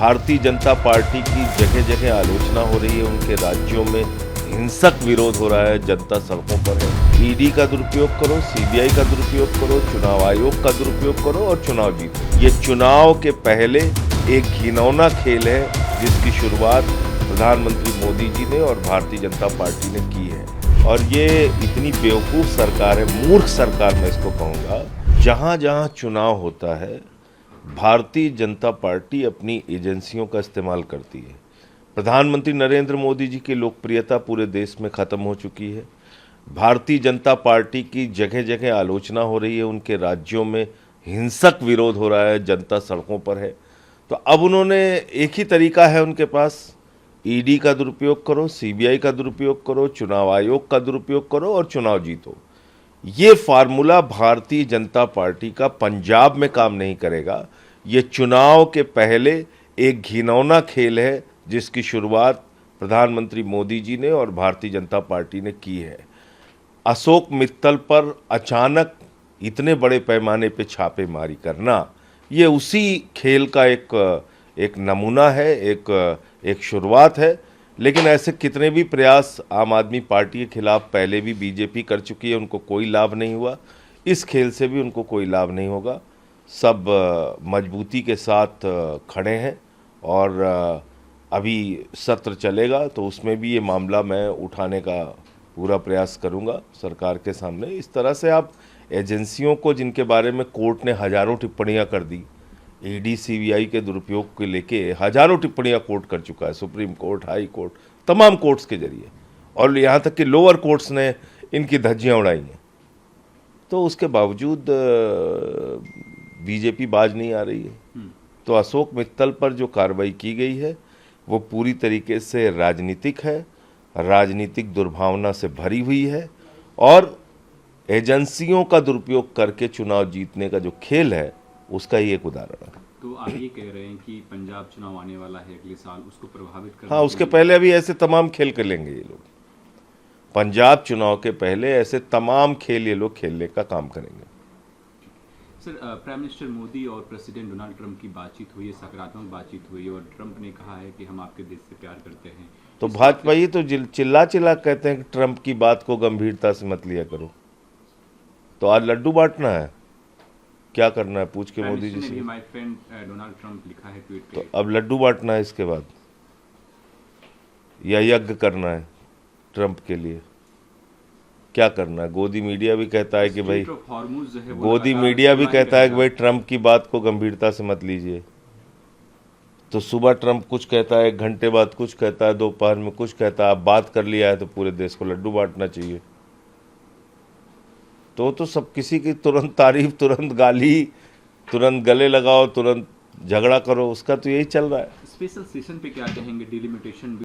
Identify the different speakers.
Speaker 1: Bharatiya Janata party की जगह जगह आलोचना हो रही है। उनके राज्यों में हिंसक विरोध हो रहा है, जनता सड़कों पर है। ईडी का दुरुपयोग करो, सीबीआई का दुरुपयोग करो, चुनाव आयोग का दुरुपयोग करो और चुनाव जीतो। ये चुनाव के पहले एक घिनौना खेल है जिसकी शुरुआत प्रधानमंत्री मोदी जी ने और भारतीय जनता पार्टी ने की है। और ये इतनी बेवकूफ़ सरकार है, मूर्ख सरकार मैं इसको कहूँगा। जहाँ जहाँ चुनाव होता है भारतीय जनता पार्टी अपनी एजेंसियों का इस्तेमाल करती है। प्रधानमंत्री नरेंद्र मोदी जी की लोकप्रियता पूरे देश में ख़त्म हो चुकी है। भारतीय जनता पार्टी की जगह जगह आलोचना हो रही है। उनके राज्यों में हिंसक विरोध हो रहा है, जनता सड़कों पर है। तो अब उन्होंने एक ही तरीका है उनके पास, ईडी का दुरुपयोग करो, सीबीआई का दुरुपयोग करो, चुनाव आयोग का दुरुपयोग करो और चुनाव जीतो। ये फार्मूला भारतीय जनता पार्टी का पंजाब में काम नहीं करेगा। ये चुनाव के पहले एक घिनौना खेल है जिसकी शुरुआत प्रधानमंत्री मोदी जी ने और भारतीय जनता पार्टी ने की है। अशोक मित्तल पर अचानक इतने बड़े पैमाने पे छापेमारी करना, ये उसी खेल का एक नमूना है, एक शुरुआत है। लेकिन ऐसे कितने भी प्रयास आम आदमी पार्टी के खिलाफ पहले भी बीजेपी कर चुकी है, उनको कोई लाभ नहीं हुआ। इस खेल से भी उनको कोई लाभ नहीं होगा। सब मजबूती के साथ खड़े हैं और अभी सत्र चलेगा तो उसमें भी ये मामला मैं उठाने का पूरा प्रयास करूंगा सरकार के सामने। इस तरह से आप एजेंसियों को, जिनके बारे में कोर्ट ने हज़ारों टिप्पणियां कर दी, ईडी सीबीआई के दुरुपयोग को लेके हज़ारों टिप्पणियां कोर्ट कर चुका है, सुप्रीम कोर्ट, हाई कोर्ट, तमाम कोर्ट्स के जरिए, और यहाँ तक कि लोअर कोर्ट्स ने इनकी धज्जियां उड़ाई हैं। तो उसके बावजूद बीजेपी बाज नहीं आ रही है। तो अशोक मित्तल पर जो कार्रवाई की गई है वो पूरी तरीके से राजनीतिक है, राजनीतिक दुर्भावना से भरी हुई है और एजेंसियों का दुरुपयोग करके चुनाव जीतने का जो खेल है उसका ही एक उदाहरण है।
Speaker 2: तो आप ये कह रहे हैं कि पंजाब चुनाव आने वाला है अगले साल, उसको प्रभावित करने
Speaker 1: हाँ, उसके पहले अभी ऐसे तमाम खेल खेलेंगे ये लोग। पंजाब चुनाव के पहले ऐसे तमाम खेल ये लोग खेलने का काम करेंगे।
Speaker 2: सर, प्राइम मिनिस्टर मोदी और प्रेसिडेंट डोनाल्ड ट्रंप की बातचीत हुई है, सकारात्मक बातचीत हुई है और ट्रंप ने कहा है कि हम आपके देश से प्यार करते हैं।
Speaker 1: तो भाजपा ये तो चिल्ला चिल्ला कहते हैं कि ट्रंप की बात को गंभीरता से मत लिया करो। तो आज लड्डू बांटना है, क्या करना है पूछ के मोदी जी से।
Speaker 2: माय फ्रेंड डोनाल्ड ट्रंप लिखा है ट्वीट पे।
Speaker 1: तो अब लड्डू बांटना है इसके बाद, या यज्ञ करना है ट्रंप के लिए, क्या करना है। गोदी मीडिया भी कहता है कि भाई, गोदी मीडिया भी कहता है कि भाई ट्रंप की बात को गंभीरता से मत लीजिए। तो सुबह ट्रंप कुछ कहता है, 1 घंटे बाद कुछ कहता है, दोपहर में कुछ कहता है। अब बात कर लिया है तो पूरे देश को लड्डू बांटना चाहिए। तो सब किसी की तुरंत तारीफ, तुरंत गाली, तुरंत गले लगाओ, तुरंत झगड़ा करो, उसका तो यही चल रहा है।
Speaker 2: स्पेशल सेशन पे क्या कहेंगे, डिलिमिटेशन